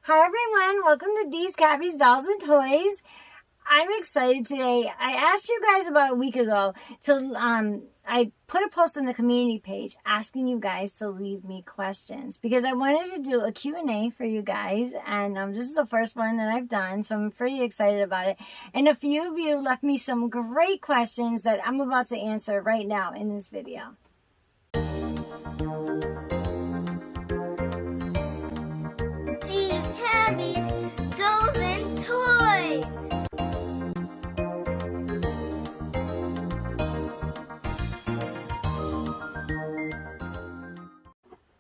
Hi everyone, welcome to Dee's Cabbies, Dolls and Toys. I'm excited today. I asked you guys about a week ago I put a post on the community page asking you guys to leave me questions because I wanted to do a Q&A for you guys, and this is the first one that I've done, so I'm pretty excited about it. And a few of you left me some great questions that I'm about to answer right now in this video. Cabbies, dolls and toys.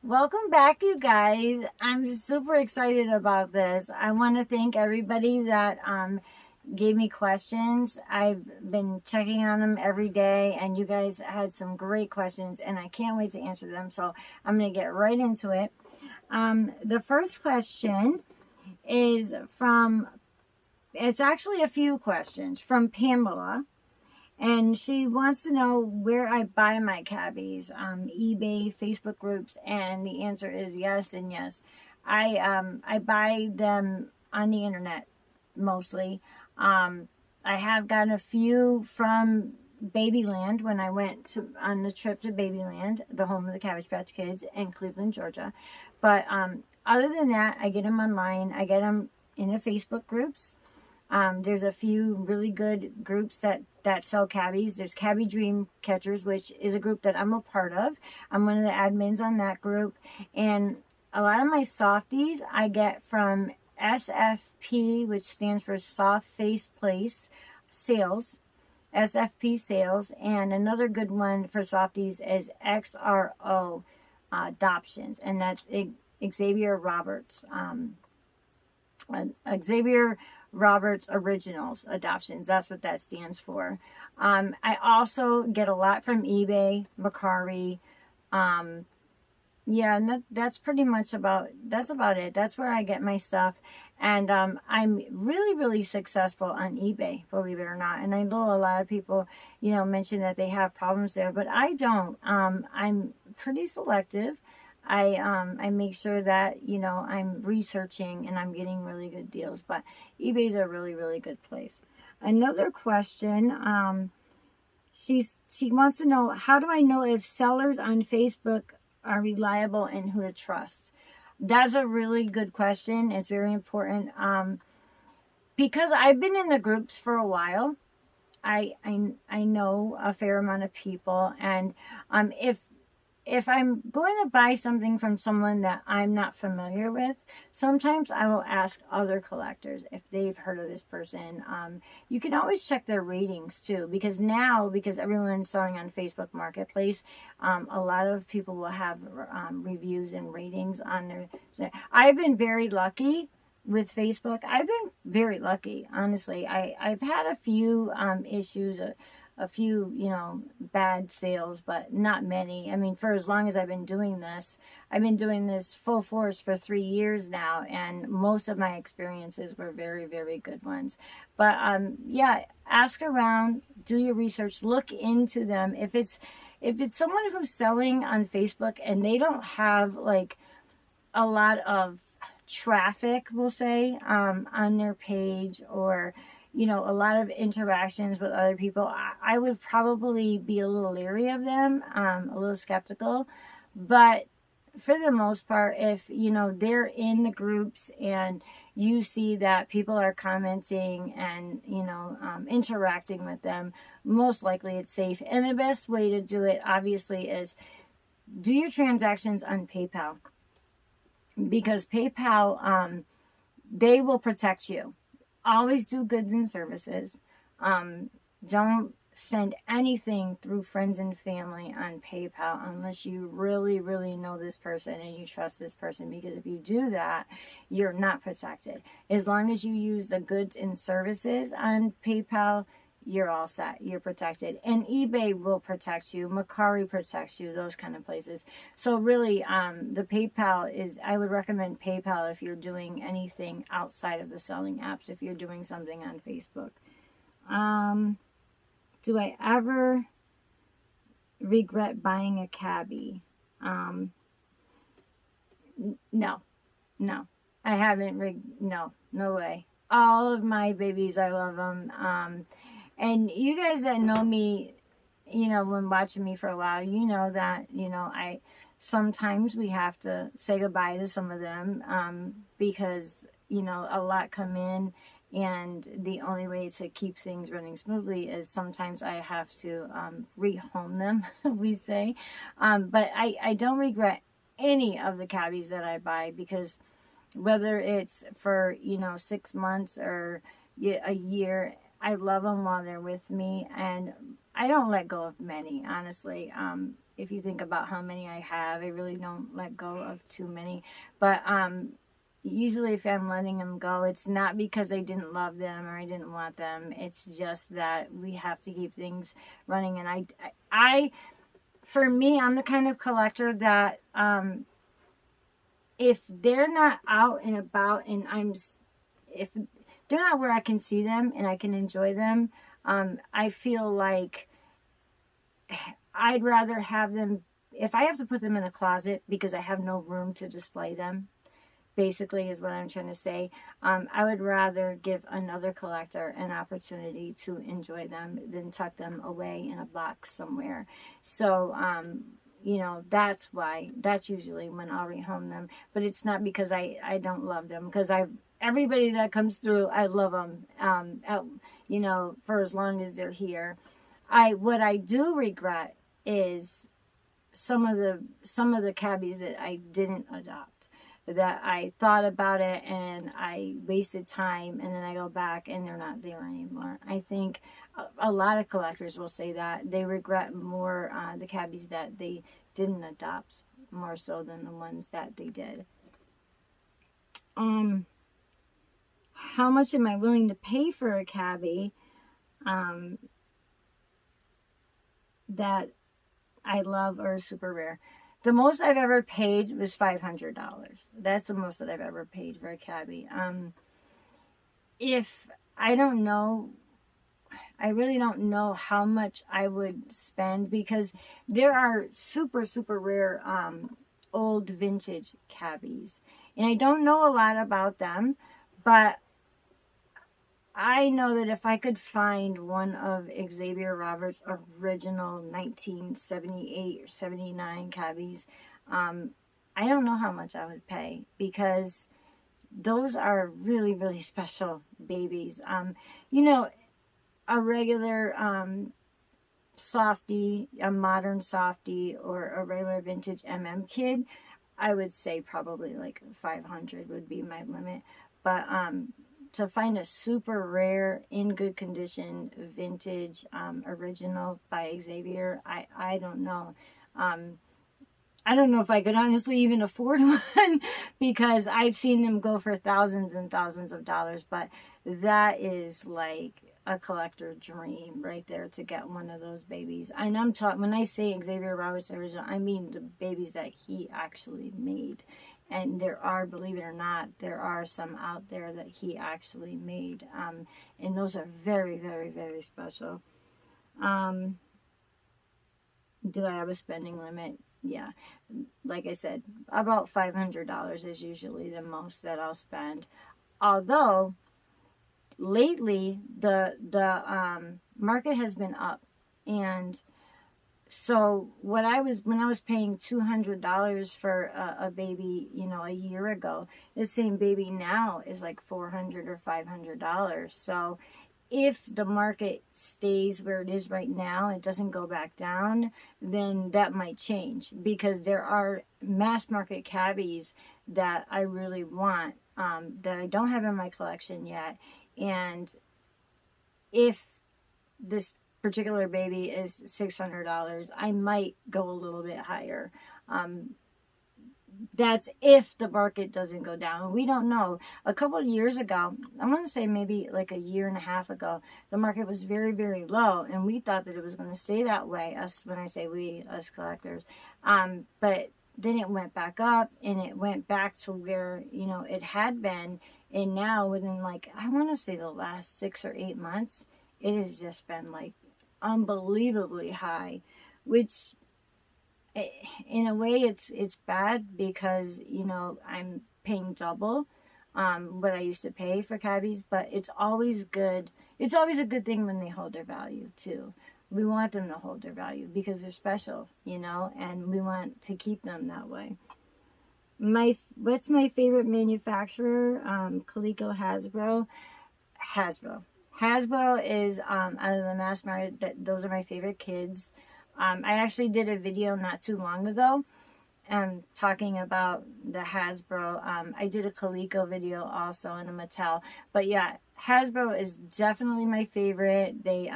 Welcome back, you guys. I'm super excited about this. I want to thank everybody that gave me questions. I've been checking on them every day, and you guys had some great questions, and I can't wait to answer them. So I'm going to get right into it. The first question is it's actually a few questions from Pamela, and she wants to know where I buy my cabbies, eBay, Facebook groups, and the answer is yes and yes. I buy them on the internet mostly. I have gotten a few from Babyland when I went on the trip to Babyland, the home of the Cabbage Patch Kids in Cleveland, Georgia. But other than that, I get them online. I get them in the Facebook groups. There's a few really good groups that sell cabbies. There's Cabbie Dream Catchers, which is a group that I'm a part of. I'm one of the admins on that group. And a lot of my softies I get from SFP, which stands for Soft Face Place Sales. SFP Sales. And another good one for softies is XRO Adoptions. And that's Xavier Roberts. Xavier Roberts Originals Adoptions. That's what that stands for. I also get a lot from eBay, Mercari. Yeah, and that's pretty much about it. That's where I get my stuff. And I'm really, really successful on eBay, believe it or not. And I know a lot of people, mention that they have problems there, but I don't. I'm pretty selective. I make sure that, I'm researching and I'm getting really good deals, but eBay's a really, really good place. Another question, she wants to know, how do I know if sellers on Facebook are reliable and who to trust? That's a really good question. It's very important. Because I've been in the groups for a while, I know a fair amount of people, and if I'm going to buy something from someone that I'm not familiar with, sometimes I will ask other collectors if they've heard of this person. You can always check their ratings too, because everyone's selling on Facebook Marketplace, a lot of people will have reviews and ratings on their. I've been very lucky with Facebook. I've been very lucky, honestly. I've had a few issues, a few, bad sales, but not many. I mean, for as long as I've been doing this full force for 3 years now, and most of my experiences were very, very good ones. But yeah, ask around, do your research, look into them. If it's someone who's selling on Facebook and they don't have like a lot of traffic, we'll say, on their page, or a lot of interactions with other people, I would probably be a little leery of them, a little skeptical. But for the most part, if, they're in the groups and you see that people are commenting and, interacting with them, most likely it's safe. And the best way to do it, obviously, is do your transactions on PayPal. Because PayPal, they will protect you. Always do goods and services. Don't send anything through friends and family on PayPal unless you really, really know this person and you trust this person. Because if you do that, you're not protected. As long as you use the goods and services on PayPal, you're all set. You're protected. And eBay will protect you. Mercari protects you. Those kind of places. So really, the PayPal is, I would recommend PayPal if you're doing anything outside of the selling apps, if you're doing something on Facebook. Do I ever regret buying a cabbie? No. I haven't, no, no way. All of my babies, I love them. And you guys that know me, you know, when watching me for a while, you know that, you know, sometimes we have to say goodbye to some of them, because, you know, a lot come in, and the only way to keep things running smoothly is sometimes I have to rehome them, we say. But I don't regret any of the cabbies that I buy, because whether it's for, you know, 6 months or a year, I love them while they're with me, and I don't let go of many, honestly. If you think about how many I have, I really don't let go of too many. But usually if I'm letting them go, it's not because I didn't love them or I didn't want them. It's just that we have to keep things running. And I for me, I'm the kind of collector that if they're not out and about, and if they're not where I can see them and I can enjoy them, I feel like I'd rather have them, if I have to put them in a closet because I have no room to display them, basically is what I'm trying to say. I would rather give another collector an opportunity to enjoy them than tuck them away in a box somewhere. So, you know, that's usually when I'll rehome them. But it's not because I don't love them, because everybody that comes through, I love them, you know, for as long as they're here. What I do regret is some of the cabbies that I didn't adopt, that I thought about it and I wasted time, and then I go back and they're not there anymore. I think a lot of collectors will say that they regret more the cabbies that they didn't adopt more so than the ones that they did. How much am I willing to pay for a cabbie that I love or is super rare? The most I've ever paid was $500. That's the most that I've ever paid for a cabbie. If I don't know, I really don't know how much I would spend, because there are super, super rare old vintage cabbies. And I don't know a lot about them, but I know that if I could find one of Xavier Roberts' original 1978 or 79 cabbies, I don't know how much I would pay, because those are really, really special babies. You know, a regular softie, a modern softie, or a regular vintage kid, I would say probably like 500 would be my limit. But to find a super rare, in good condition, vintage, original by Xavier, I don't know. I don't know if I could honestly even afford one, because I've seen them go for thousands and thousands of dollars, but that is like a collector dream right there, to get one of those babies. And I'm talking, when I say Xavier Roberts original, I mean the babies that he actually made. And there are, believe it or not, there are some out there that he actually made. And those are very, very, very special. Do I have a spending limit? Yeah. Like I said, about $500 is usually the most that I'll spend. Although, lately, the market has been up. And so when I was paying $200 for a baby, you know, a year ago, the same baby now is like $400 or $500. So if the market stays where it is right now, it doesn't go back down, then that might change, because there are mass market cabbies that I really want, that I don't have in my collection yet. And if this particular baby is $600, I might go a little bit higher. That's if the market doesn't go down. We don't know. A couple of years ago, I want to say maybe like a year and a half ago, the market was very, very low, and we thought that it was going to stay that way. Us, when I say we, us collectors. But then it went back up, and it went back to where, you know, it had been. And now, within like, I want to say the last 6 or 8 months, it has just been like unbelievably high, which in a way it's bad, because, you know, I'm paying double what I used to pay for cabbies, but it's always good. It's always a good thing when they hold their value too. We want them to hold their value because they're special, you know, and we want to keep them that way. What's my favorite manufacturer? Coleco, Hasbro is out of the mass market. Those are my favorite kids. I actually did a video not too long ago talking about the Hasbro. I did a Coleco video also and a Mattel. But yeah, Hasbro is definitely my favorite. They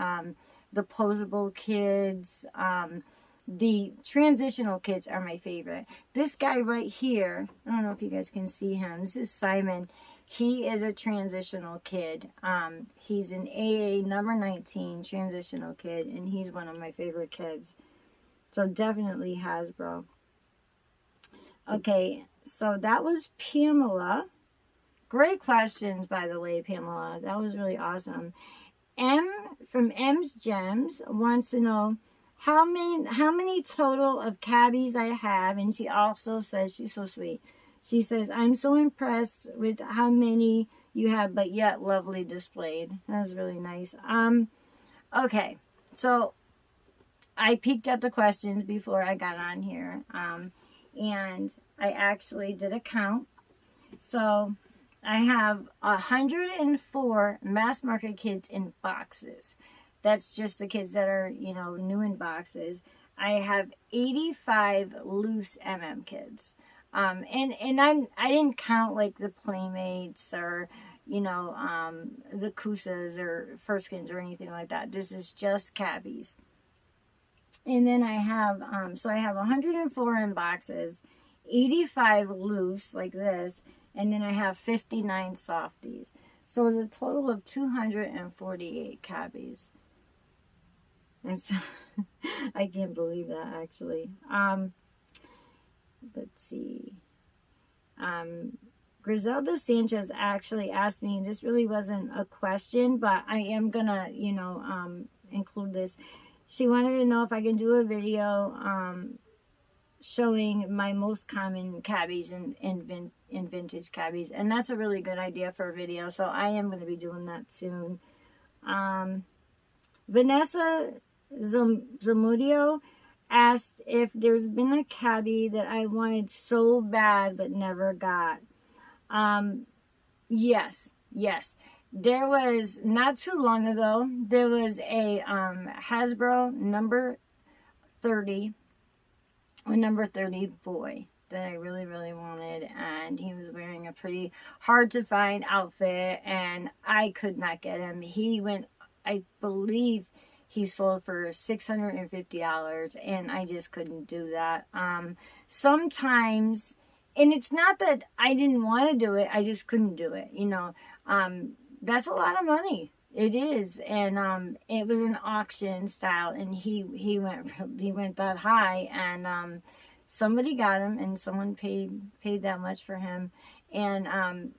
the posable kids, the transitional kids are my favorite. This guy right here, I don't know if you guys can see him. This is Simon. He is a transitional kid. He's an AA number 19 transitional kid, and he's one of my favorite kids. So definitely Hasbro. Okay, so that was Pamela. Great questions, by the way, Pamela. That was really awesome. M from M's Gems wants to know how many total of cabbies I have, and she also says, she's so sweet. She says, I'm so impressed with how many you have, but yet lovely displayed. That was really nice. Okay, so I peeked at the questions before I got on here, and I actually did a count. So I have 104 mass market kids in boxes. That's just the kids that are, you know, new in boxes. I have 85 loose kids. And I didn't count like the Playmates or, you know, the Kusas or Furskins or anything like that. This is just Cabbies. And then I have, so I have 104 in boxes, 85 loose like this, and then I have 59 softies. So it's a total of 248 Cabbies. And so, I can't believe that actually. Let's see. Griselda Sanchez actually asked me, this really wasn't a question, but I am gonna, you know, include this. She wanted to know if I can do a video showing my most common cabbies in vintage cabbies, and that's a really good idea for a video, so I am going to be doing that soon. Vanessa Zamudio asked if there's been a cabbie that I wanted so bad but never got. Yes. There was, not too long ago, there was a Hasbro number 30 boy that I really, really wanted, and he was wearing a pretty hard to find outfit, and I could not get him. He went, I believe he sold for $650, and I just couldn't do that. Sometimes, and it's not that I didn't want to do it, I just couldn't do it, you know. That's a lot of money. It is, and it was an auction style, and he went that high, and somebody got him, and someone paid that much for him, and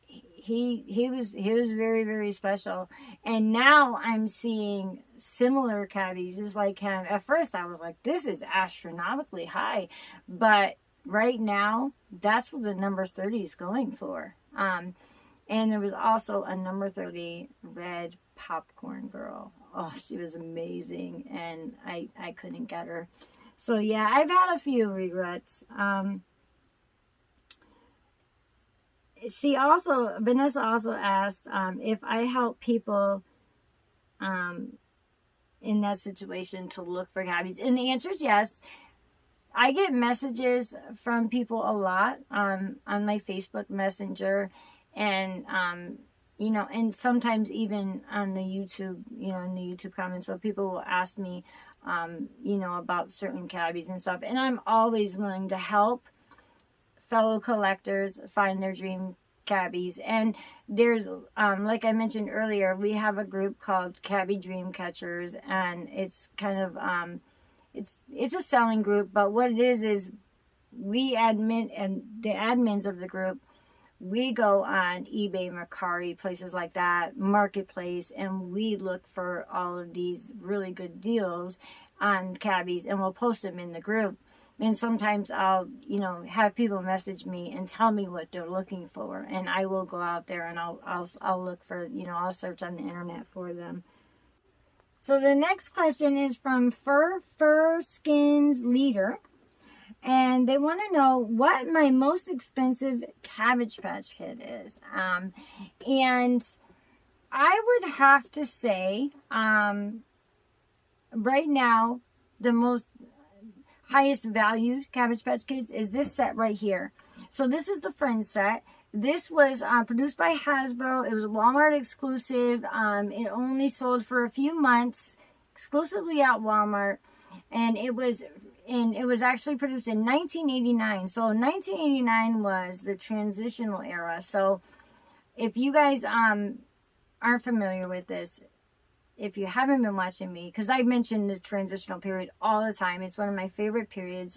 he was very, very special. And now I'm seeing similar cabbies just like him. At first I was like, this is astronomically high, but right now that's what the number 30 is going for. And there was also a number 30 red popcorn girl. Oh, she was amazing, and I couldn't get her. So yeah, I've had a few regrets. Vanessa also asked if I help people in that situation to look for cabbies. And the answer is yes. I get messages from people a lot on my Facebook Messenger, and you know, and sometimes even on the YouTube, you know, in the YouTube comments, where people will ask me, you know, about certain cabbies and stuff, and I'm always willing to help fellow collectors find their dream cabbies. And there's, like I mentioned earlier, we have a group called Cabbie Dream Catchers, and it's kind of, it's a selling group, but what it is we admin, and the admins of the group, we go on eBay, Mercari, places like that, Marketplace, and we look for all of these really good deals on cabbies, and we'll post them in the group. And sometimes I'll, have people message me and tell me what they're looking for, and I will go out there and I'll look for, I'll search on the internet for them. So the next question is from Fur Skins Leader. And they want to know what my most expensive Cabbage Patch Kid is. And I would have to say, right now, the most highest valued Cabbage Patch Kids is this set right here. So this is the Friends set. This was produced by Hasbro. It was a Walmart exclusive. It only sold for a few months, exclusively at Walmart. And it was actually produced in 1989. So 1989 was the transitional era. So if you guys aren't familiar with this, if you haven't been watching me, because I mention this transitional period all the time, it's one of my favorite periods.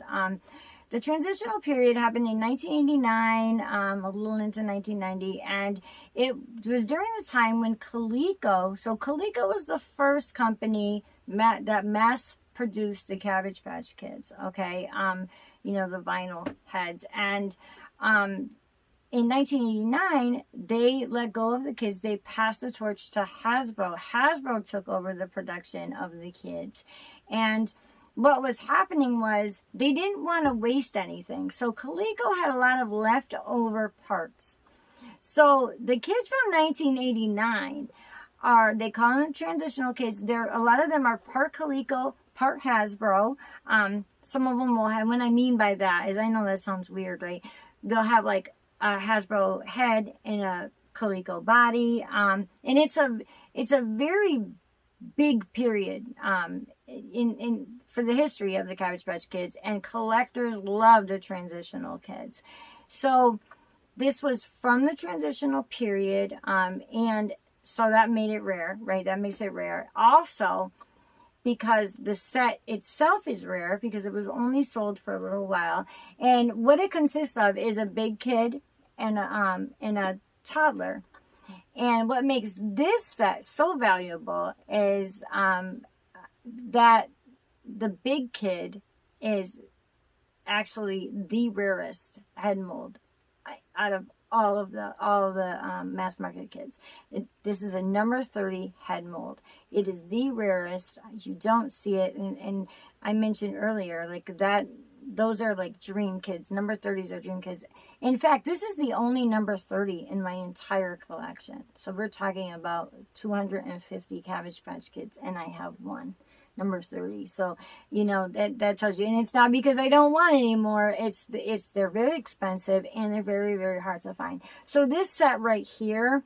The transitional period happened in 1989, a little into 1990, and it was during the time when Coleco, so Coleco was the first company that mass produced the Cabbage Patch Kids, okay, the vinyl heads, and in 1989, they let go of the kids. They passed the torch to Hasbro. Hasbro took over the production of the kids, and what was happening was they didn't want to waste anything. So Coleco had a lot of leftover parts. So the kids from 1989 they call them transitional kids. A lot of them are part Coleco, part Hasbro. Some of them will have, what I mean by that is, I know that sounds weird, right? They'll have like a Hasbro head and a Coleco body. And it's a very big period for the history of the Cabbage Patch Kids, and collectors love the transitional kids. So this was from the transitional period, and so that made it rare, right? That makes it rare. Also, because the set itself is rare, because it was only sold for a little while, and what it consists of is a big kid and a toddler. And what makes this set so valuable is that the big kid is actually the rarest head mold out of all of the mass market kids. This is a number 30 head mold. It is the rarest. You don't see it, and I mentioned earlier, like that. Those are like dream kids. Number 30s are dream kids. In fact, this is the only number 30 in my entire collection. So we're talking about 250 Cabbage Patch Kids, and I have one, number 30. So, that tells you. And it's not because I don't want any more. They're very expensive, and they're very, very hard to find. So this set right here,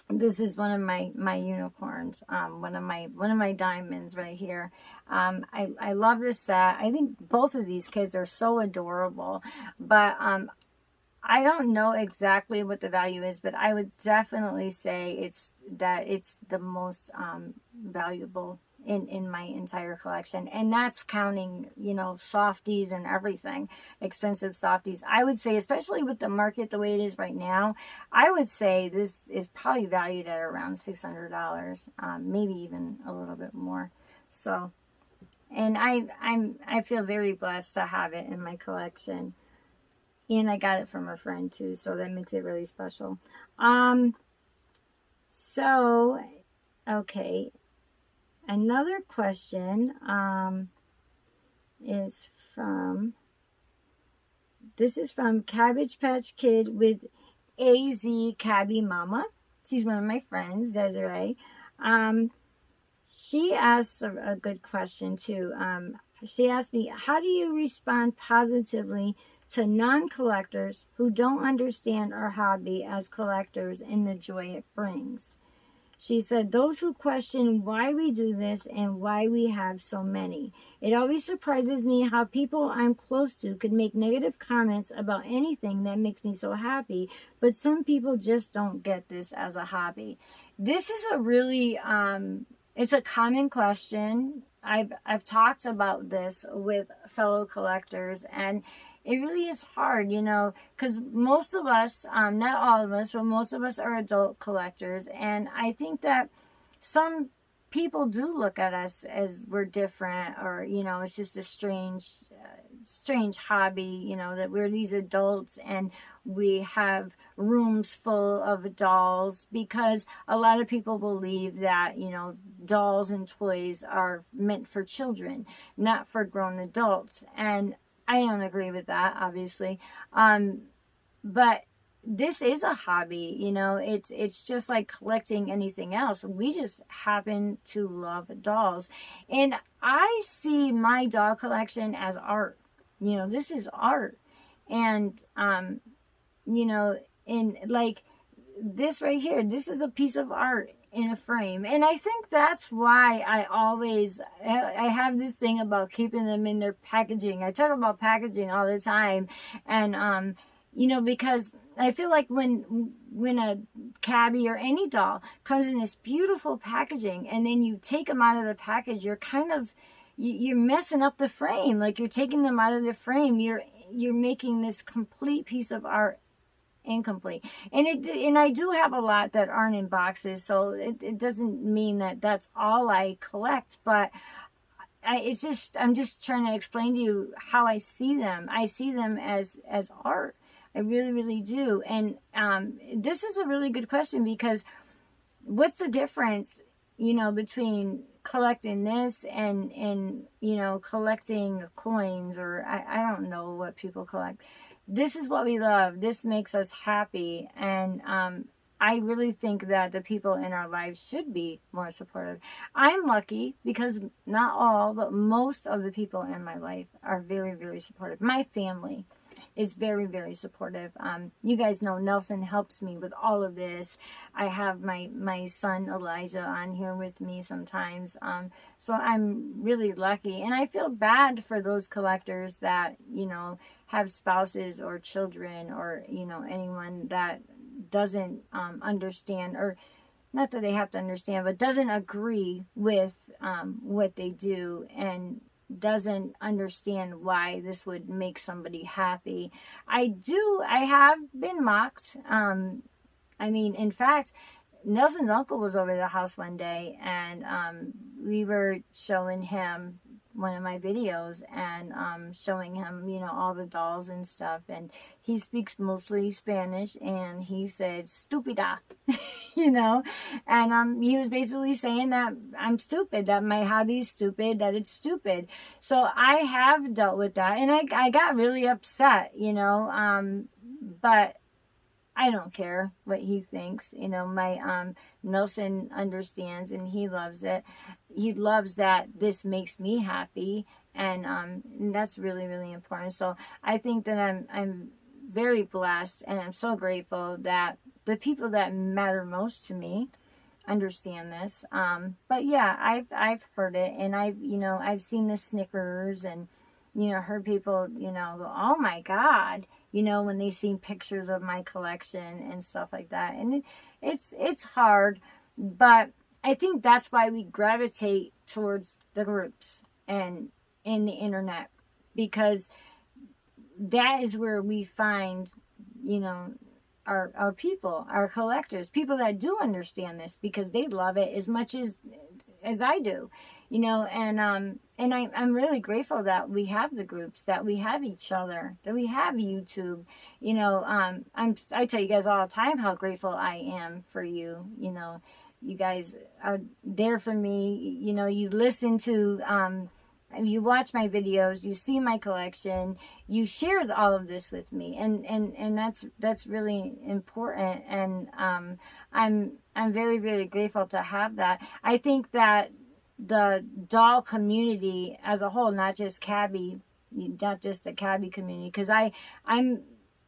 this is one of my unicorns, one of my diamonds right here. I love this set. I think both of these kids are so adorable, but I don't know exactly what the value is, but I would definitely say it's the most valuable in my entire collection, and that's counting softies and everything, expensive softies. I would say, especially with the market the way it is right now, I would say this is probably valued at around $600, maybe even a little bit more. So, and I feel very blessed to have it in my collection, and I got it from a friend too, so that makes it really special. So okay. Another question is from Cabbage Patch Kid with AZ Cabbie Mama. She's one of my friends, Desiree. She asks a good question too. She asked me, how do you respond positively to non-collectors who don't understand our hobby as collectors and the joy it brings? She said, those who question why we do this and why we have so many. It always surprises me how people I'm close to could make negative comments about anything that makes me so happy, but some people just don't get this as a hobby. This is a really, it's a common question. I've talked about this with fellow collectors, and it really is hard, because most of us, not all of us, but most of us are adult collectors. And I think that some people do look at us as we're different, or, it's just a strange strange hobby, you know, that we're these adults and we have rooms full of dolls, because a lot of people believe that, you know, dolls and toys are meant for children, not for grown adults. And I don't agree with that, obviously. But this is a hobby, you know. It's just like collecting anything else. We just happen to love dolls. And I see my doll collection as art. You know, this is art. And you know, in like this right here, this is a piece of art in a frame. And I think that's why I have this thing about keeping them in their packaging. I talk about packaging all the time. And you know, because I feel like when a cabbie or any doll comes in this beautiful packaging and then you take them out of the package, you're kind of, you're messing up the frame. Like, you're taking them out of the frame. You're making this complete piece of art incomplete. And I do have a lot that aren't in boxes, so it doesn't mean that that's all I collect, but I'm just trying to explain to you how I see them. I see them as art. I really, really do. And this is a really good question, because what's the difference, you know, between collecting this and you know, collecting coins, or I don't know what people collect. This is what we love. This makes us happy. And I really think that the people in our lives should be more supportive. I'm lucky because not all, but most of the people in my life are very, very supportive. My family is very, very supportive. You guys know Nelson helps me with all of this. I have my son Elijah on here with me sometimes. So I'm really lucky. And I feel bad for those collectors that, you know, have spouses or children, or, you know, anyone that doesn't understand, or not that they have to understand, but doesn't agree with what they do, and doesn't understand why this would make somebody happy. I have been mocked. I mean, in fact, Nelson's uncle was over the house one day, and we were showing him one of my videos, and showing him, you know, all the dolls and stuff, and he speaks mostly Spanish, and he said stupida, you know, and he was basically saying that I'm stupid, that my hobby is stupid, that it's stupid. So I have dealt with that, and I got really upset, you know, but I don't care what he thinks. You know, my Nelson understands, and he loves it. He loves that this makes me happy, and that's really, really important. So I think that I'm very blessed, and I'm so grateful that the people that matter most to me understand this. But yeah, I've heard it, and I've seen the snickers, and you know, heard people, you know, go, oh my God, you know, when they see pictures of my collection and stuff like that. And it's hard, but I think that's why we gravitate towards the groups and in the internet, because that is where we find, you know, our people, our collectors, people that do understand this, because they love it as much as I do, you know. And I'm really grateful that we have the groups, that we have each other, that we have YouTube, you know. I tell you guys all the time how grateful I am for you. You know, you guys are there for me. You know, you listen to you watch my videos, you see my collection, you share all of this with me, and that's really important. And I'm very, very grateful to have that. I think that the doll community as a whole, not just Cabbie, not just the Cabbie community, because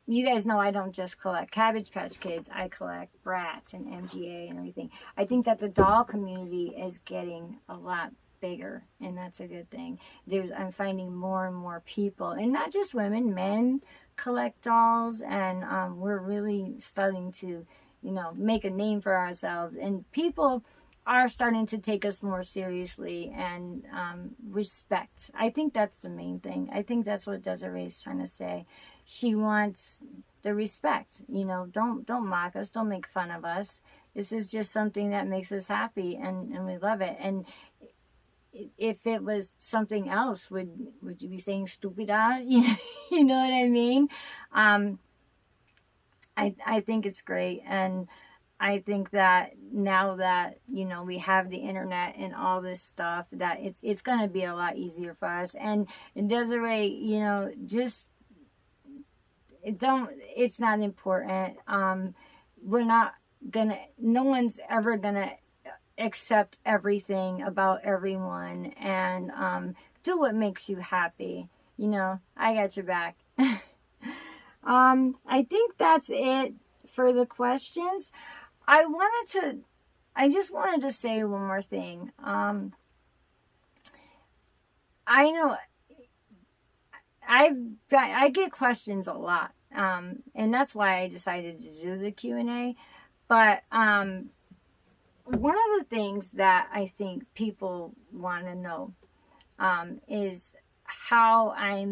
you guys know I don't just collect Cabbage Patch Kids, I collect Bratz and MGA and everything. I think that the doll community is getting a lot bigger, and that's a good thing. I'm finding more and more people, and not just women, men collect dolls, and we're really starting to, you know, make a name for ourselves, and people are starting to take us more seriously, and respect. I think that's the main thing. I think that's what Desiree's trying to say. She wants the respect. You know, don't mock us, don't make fun of us. This is just something that makes us happy, and we love it. And if it was something else, would you be saying stupid ass? You know what I mean? I think it's great, and I think that now that, you know, we have the internet and all this stuff, that it's going to be a lot easier for us. And Desiree, you know, just it's not important. No one's ever gonna accept everything about everyone, and do what makes you happy. You know, I got your back. I think that's it for the questions. I just wanted to say one more thing. I know I get questions a lot. And that's why I decided to do the Q&A. But one of the things that I think people want to know is how I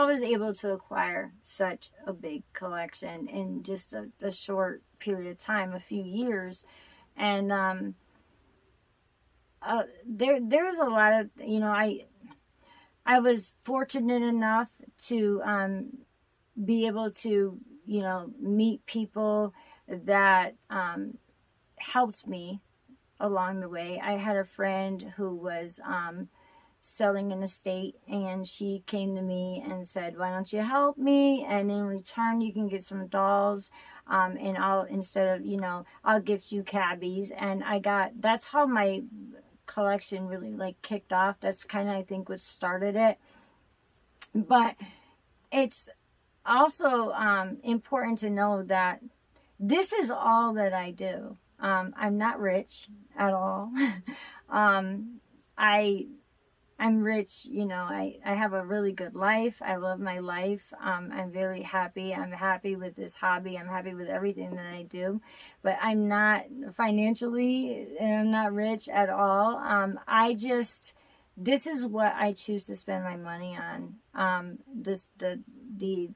was able to acquire such a big collection in just a short period of time, a few years. And there's a lot of, you know, I was fortunate enough to be able to, you know, meet people that helped me along the way. I had a friend who was selling an estate, and she came to me and said, why don't you help me, and in return you can get some dolls, and I'll gift you cabbies. And that's how my collection really like kicked off. That's kind of, I think, what started it. But it's also important to know that this is all that I do. I'm not rich at all. I'm rich, you know, I have a really good life. I love my life. I'm very happy. I'm happy with this hobby. I'm happy with everything that I do. But I'm not financially, I'm not rich at all. This is what I choose to spend my money on. The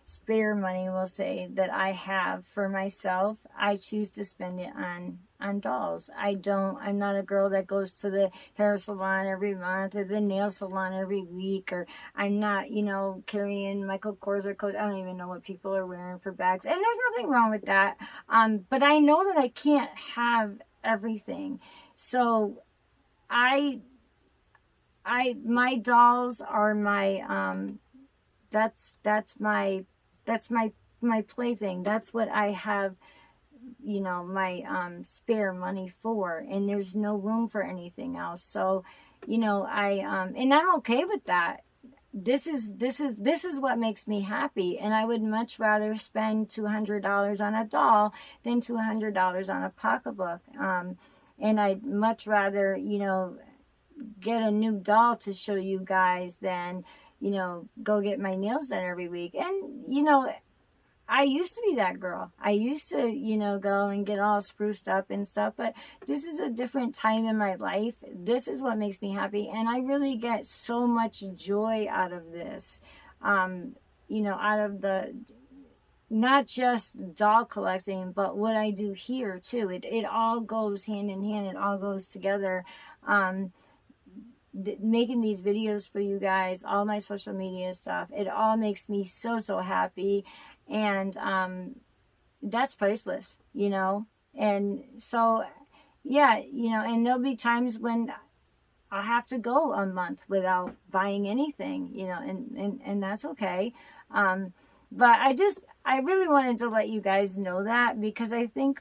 spare money, we'll say, that I have for myself, I choose to spend it on dolls. I'm not a girl that goes to the hair salon every month or the nail salon every week, or I'm not, you know, carrying Michael Kors or Coach. I don't even know what people are wearing for bags, and there's nothing wrong with that. But I know that I can't have everything. So my dolls are my, that's my plaything. That's what I have, you know, my spare money for, and there's no room for anything else. So, you know, and I'm okay with that. This is what makes me happy, and I would much rather spend $200 on a doll than $200 on a pocketbook. And I'd much rather, you know, get a new doll to show you guys than, you know, go get my nails done every week. And, you know, I used to be that girl. I used to, you know, go and get all spruced up and stuff, but this is a different time in my life. This is what makes me happy, and I really get so much joy out of this. You know, out of not just doll collecting, but what I do here too. It all goes hand in hand. It all goes together. Making these videos for you guys, all my social media stuff, it all makes me so happy, and that's priceless, you know. And so, yeah, you know, and there'll be times when I'll have to go a month without buying anything, you know, and that's okay. But I really wanted to let you guys know that, because I think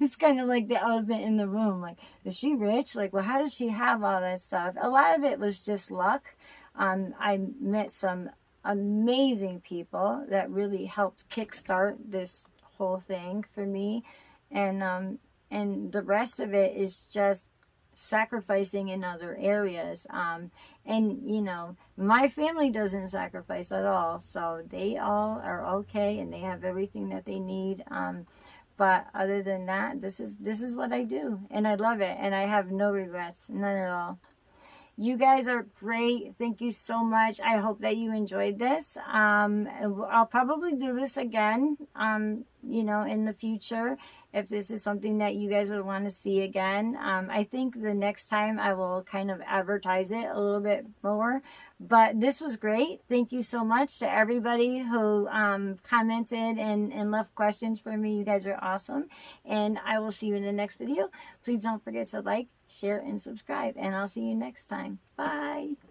it's kind of like the elephant in the room. Like, is she rich? Like, well, how does she have all that stuff? A lot of it was just luck. I met some amazing people that really helped kickstart this whole thing for me. And the rest of it is just sacrificing in other areas. And, you know, my family doesn't sacrifice at all, so they all are okay, and they have everything that they need. But other than that, this is what I do, and I love it, and I have no regrets, none at all. You guys are great. Thank you so much. I hope that you enjoyed this. I'll probably do this again, you know, in the future, if this is something that you guys would want to see again. I think the next time I will kind of advertise it a little bit more. But this was great. Thank you so much to everybody who commented and left questions for me. You guys are awesome. And I will see you in the next video. Please don't forget to like, share, and subscribe. And I'll see you next time. Bye.